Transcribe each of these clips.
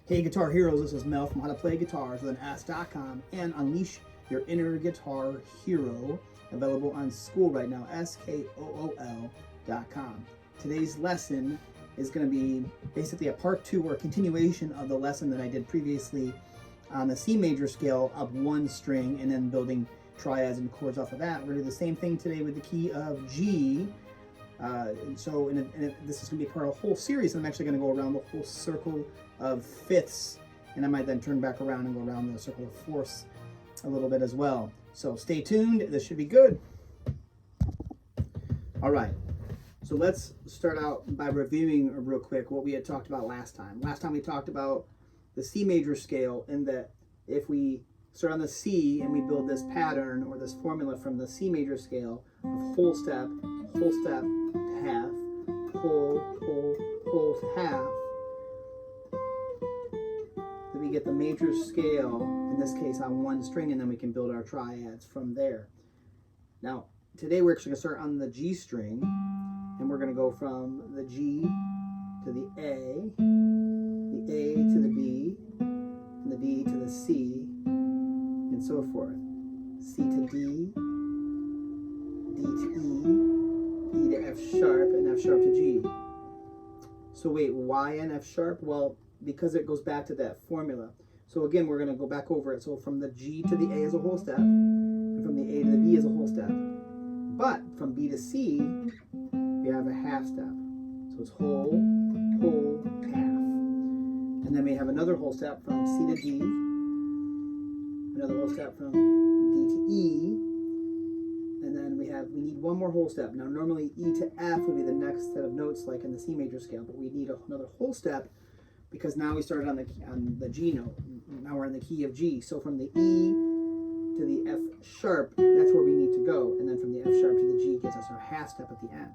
Hey Guitar Heroes, this is Mel from howtoplayguitars with an S.com and Unleash Your Inner Guitar Hero, available on School right now, SKOOL.com. Today's lesson is going to be basically a part 2 or a continuation of the lesson that I did previously on the C major scale up one string and then building triads and chords off of that. We're going to do the same thing today with the key of G. This is going to be part of a whole series. I'm actually going to go around the whole circle of fifths, and I might then turn back around and go around the circle of fourths a little bit as well. So stay tuned. This should be good. All right. So let's start out by reviewing real quick what we had talked about last time. Last time we talked about the C major scale, and that if we start on the C and we build this pattern or this formula from the C major scale of whole step, half, whole, half, that we get the major scale, in this case on one string, and then we can build our triads from there. Now, today we're actually going to start on the G string, and we're going to go from the G to the A to the B, and the B to the C, and so forth. C to D, D to E, E to F sharp, and F sharp to G. So wait, why an F sharp? Well, because it goes back to that formula. So again, we're going to go back over it. So from the G to the A is a whole step, and from the A to the B is a whole step. But from B to C, we have a half step. So it's whole, half. And then we have another whole step from C to D, another whole step from D to E, and then we need one more whole step. Now normally E to F would be the next set of notes like in the C major scale, but we need another whole step because now we started on the G note. Now we're in the key of G. So from the E to the F sharp, that's where we need to go, and then from the F sharp to the G gives us our half step at the end.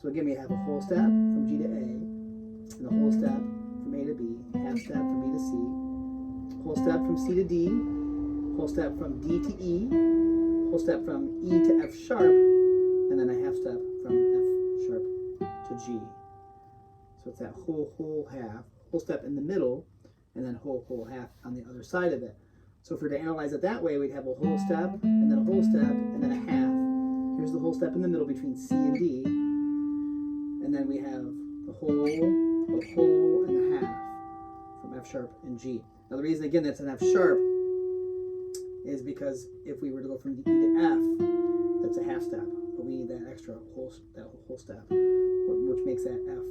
So again, we have a whole step from G to A, and a whole step from A to B, half step from B to C, whole step from C to D, whole step from D to E, whole step from E to F sharp, and then a half step from F sharp to G. So it's that whole, half, whole step in the middle, and then whole, half on the other side of it. So if we were to analyze it that way, we'd have a whole step, and then a whole step, and then a half. Here's the whole step in the middle between C and D, and then we have the whole, and the half from F sharp and G. Now the reason, again, that's an F sharp is because if we were to go from the E to F, that's a half step, but we need that extra whole step, which makes that F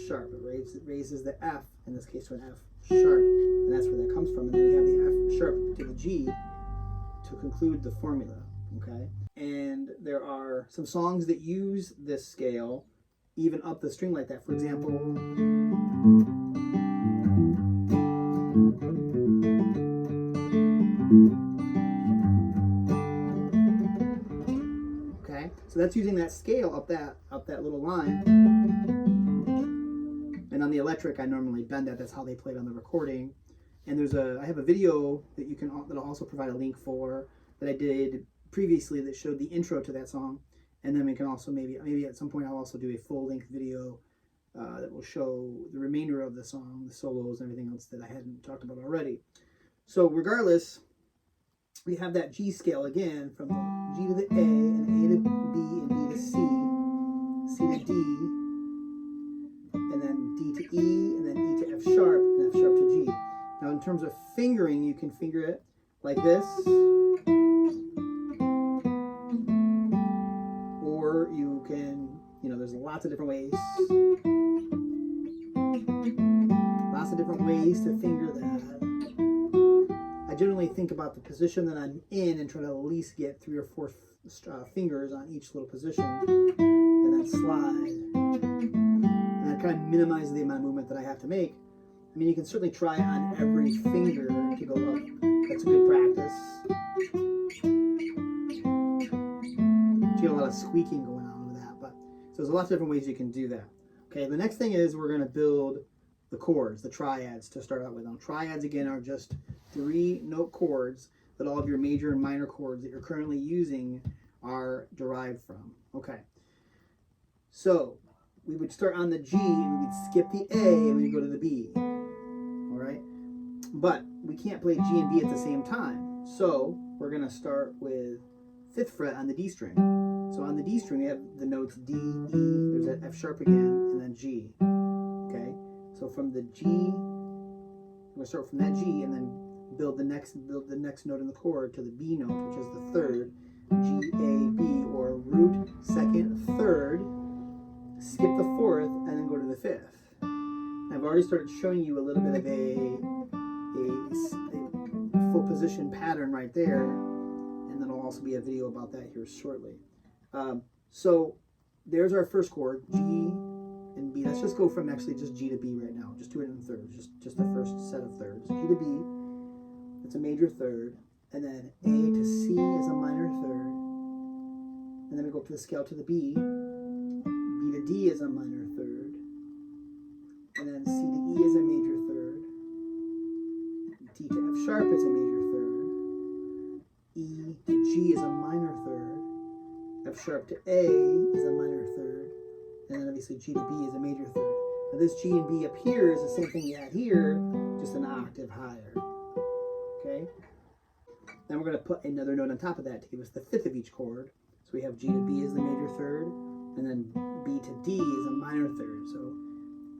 sharp. It raises the F, in this case, to an F sharp, and that's where that comes from. And then we have the F sharp to the G to conclude the formula, okay? And there are some songs that use this scale even up the string like that. For example, okay, so that's using that scale up that little line. And on the electric, I normally bend that. That's how they play it on the recording. And I have a video that that I'll also provide a link for that I did previously that showed the intro to that song. And then we can also maybe at some point I'll also do a full-length video that will show the remainder of the song, the solos, and everything else that I hadn't talked about already. So regardless, we have that G scale again from the G to the A, and A to B, and B to C, C to D, and then D to E, and then E to F sharp, and F sharp to G. Now in terms of fingering, you can finger it like this, or you can, there's lots of different ways. Lots of different ways to finger that. I generally think about the position that I'm in and try to at least get 3 or 4 fingers on each little position, and then slide. And that kind of minimizes the amount of movement that I have to make. I mean, you can certainly try on every finger to go up. That's a good practice. You get a lot of squeaking going on with that, but so there's lots of different ways you can do that. Okay, the next thing is we're going to build the chords, the triads, to start out with. Now, triads again are just 3-note chords that all of your major and minor chords that you're currently using are derived from. Okay, so we would start on the G and we would skip the A and we would go to the B. All right. But we can't play G and B at the same time. So we're going to start with 5th fret on the D string. So on the D string, we have the notes D, E, there's an F sharp again, and then G. Okay? So from the G, we're going to start from that G and then build the next note in the chord to the B note, which is the 3rd, G, A, B, or root, 2nd, 3rd, skip the 4th, and then go to the 5th. I've already started showing you a little bit of a full position pattern right there, and then there'll also be a video about that here shortly. So there's our first chord, G and B. Let's just go from actually just G to B right now. Just do it in thirds, just the first set of thirds. G to B, it's a major third, and then A to C is a minor third, and then we go up to the scale to the B. B to D is a minor third, and then C to E is a major third, D to F sharp is a major third, E to G is a minor third, F sharp to A is a minor third, and then obviously G to B is a major third. Now this G and B up here is the same thing we had here, just an octave higher. Okay? Then we're going to put another note on top of that to give us the 5th of each chord. So we have G to B as the major third, and then B to D is a minor third. So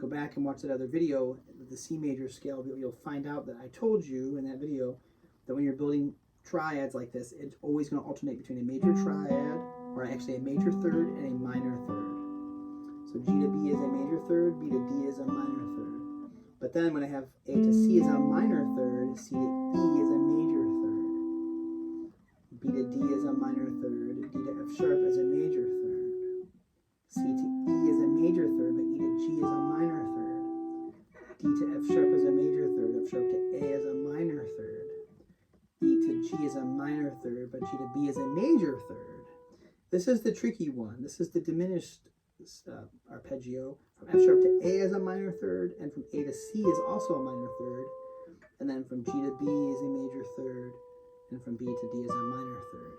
go back and watch that other video, the C major scale. You'll find out that I told you in that video that when you're building triads like this, it's always going to alternate between a major triad, or actually a major third and a minor third. So G to B is a major third, B to D is a minor third. But then when I have A to C is a minor third, C to E is a major third, B to D is a minor third, D to F sharp is a major third, C to E is a major third, but E to G is a minor third, D to F sharp is a major third, F sharp to A is a minor third, E to G is a minor third, but G to B is a major third. This is the tricky one. This is the diminished arpeggio. From F sharp to A is a minor third, and from A to C is also a minor third, and then from G to B is a major third, and from B to D is a minor third.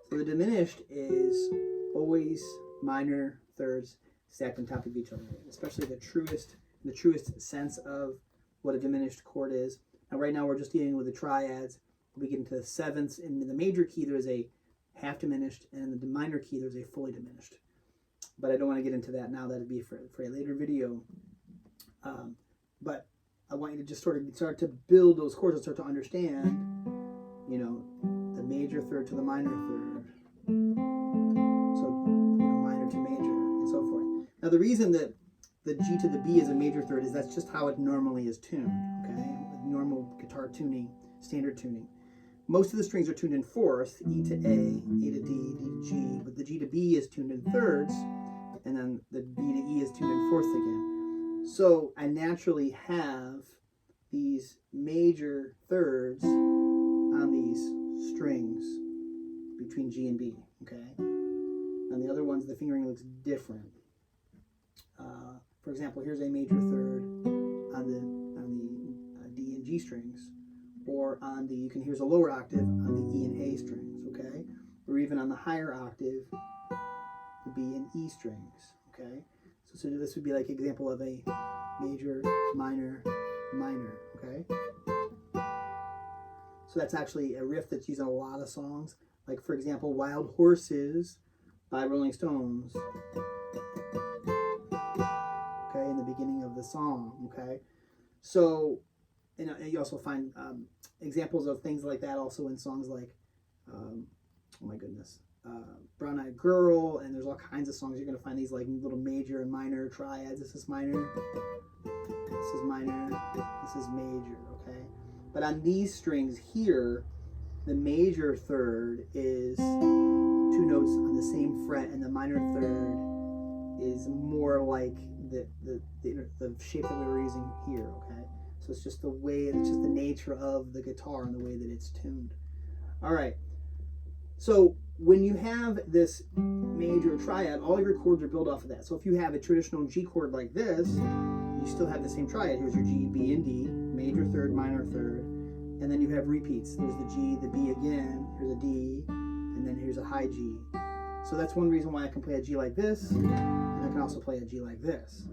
So the diminished is always minor thirds stacked on top of each other, especially the truest sense of what a diminished chord is. Now right now we're just dealing with the triads. We get into the 7ths. In the major key there's a half diminished, and in the minor key there's a fully diminished. But I don't want to get into that now. That'd be for a later video. But I want you to just start to build those chords and start to understand, you know, the major third to the minor third. So, you know, minor to major and so forth. Now the reason that the G to the B is a major third is that's just how it normally is tuned, okay? With normal guitar tuning, standard tuning. Most of the strings are tuned in 4th, E to A to D, D to G, but the G to B is tuned in 3rds, and then the B to E is tuned in 4th again. So I naturally have these major thirds on these strings between G and B, okay? And the other ones, the fingering looks different. For example, here's a major third on the D and G strings, or on the, here's a lower octave on the E and A strings, okay? Or even on the higher octave, the B and E strings, okay? So this would be like an example of a major, minor, minor, okay? So that's actually a riff that's used in a lot of songs. Like, for example, Wild Horses by Rolling Stones, okay, in the beginning of the song, okay? So, you also find examples of things like that also in songs like, oh my goodness, Brown Eyed Girl, and there's all kinds of songs. You're going to find these like little major and minor triads. This is minor, this is minor, this is major, okay? But on these strings here, the major third is 2 notes on the same fret, and the minor third is more like the shape that we were using here, okay? So it's just the way, it's just the nature of the guitar and the way that it's tuned. All right. So when you have this major triad, all your chords are built off of that. So if you have a traditional G chord like this, you still have the same triad. Here's your G, B, and D, major third, minor third, and then you have repeats. There's the G, the B again, here's a D, and then here's a high G. So that's one reason why I can play a G like this, and I can also play a G like this.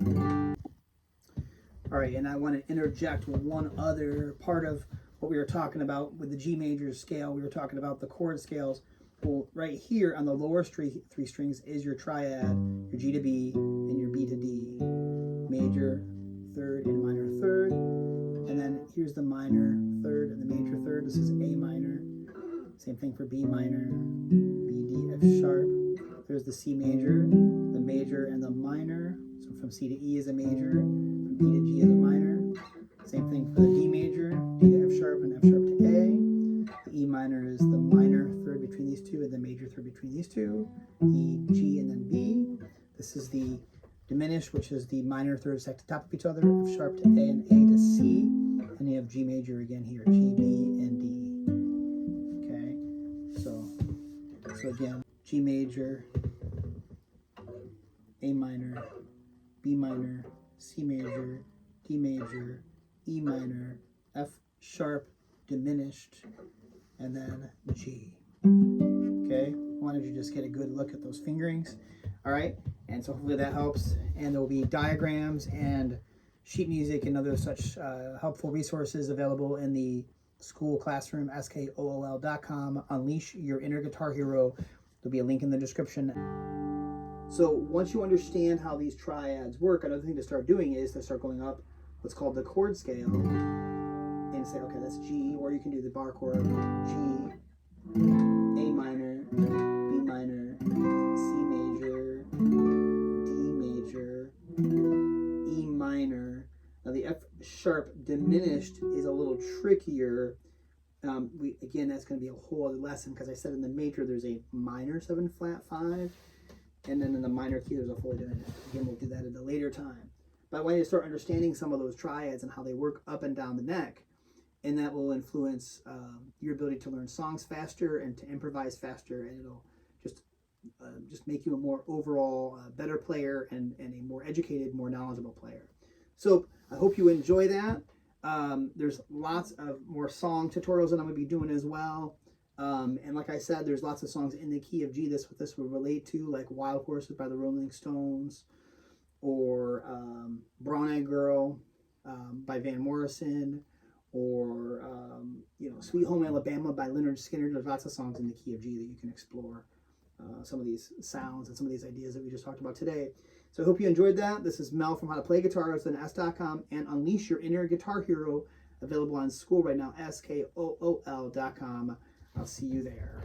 All right, and I want to interject one other part of what we were talking about with the G major scale. We were talking about the chord scales. Well, right here on the lower three strings is your triad, your G to B, and your B to D. Major, third, and minor third. And then here's the minor third and the major third. This is A minor. Same thing for B minor, B, D, F sharp. There's the C major, the major and the minor. So from C to E is a major, from B to G is a minor. Same thing for the D major, D to F sharp and F sharp to A. The E minor is the minor third between these two and the major third between these two. E, G, and then B. This is the diminished, which is the minor thirds stacked to top of each other, F sharp to A and A to C. And you have G major again here, G, B, and D. Okay, so again, G major, A minor, B minor, C major, D major, E minor, F sharp, diminished, and then G. Okay, why don't you just get a good look at those fingerings? All right, and so hopefully that helps. And there will be diagrams and sheet music and other such helpful resources available in the school classroom, skool.com. Unleash your inner guitar hero. There'll be a link in the description. So once you understand how these triads work, another thing to start doing is to start going up what's called the chord scale and say, okay, that's G, or you can do the bar chord, G, A minor, B minor, C major, D major, E minor. Now the F sharp diminished is a little trickier. Again, that's going to be a whole other lesson, because I said in the major there's a minor 7 flat 5, and then in the minor key there's a fully diminished. Again, we'll do that at a later time. But I want you to start understanding some of those triads and how they work up and down the neck, and that will influence your ability to learn songs faster and to improvise faster, and it'll just make you a more overall better player and a more educated, more knowledgeable player. So I hope you enjoy that. There's lots of more song tutorials that I'm going to be doing as well. And like I said, there's lots of songs in the key of G this would relate to, like Wild Horses by the Rolling Stones, or Brown Eyed Girl by Van Morrison, or Sweet Home Alabama by Leonard Skinner. There's lots of songs in the key of G that you can explore some of these sounds and some of these ideas that we just talked about today. So I hope you enjoyed that. This is Mel from howtoplayguitars.s.com and Unleash Your Inner Guitar Hero, available on school right now, skool.com. I'll see you there.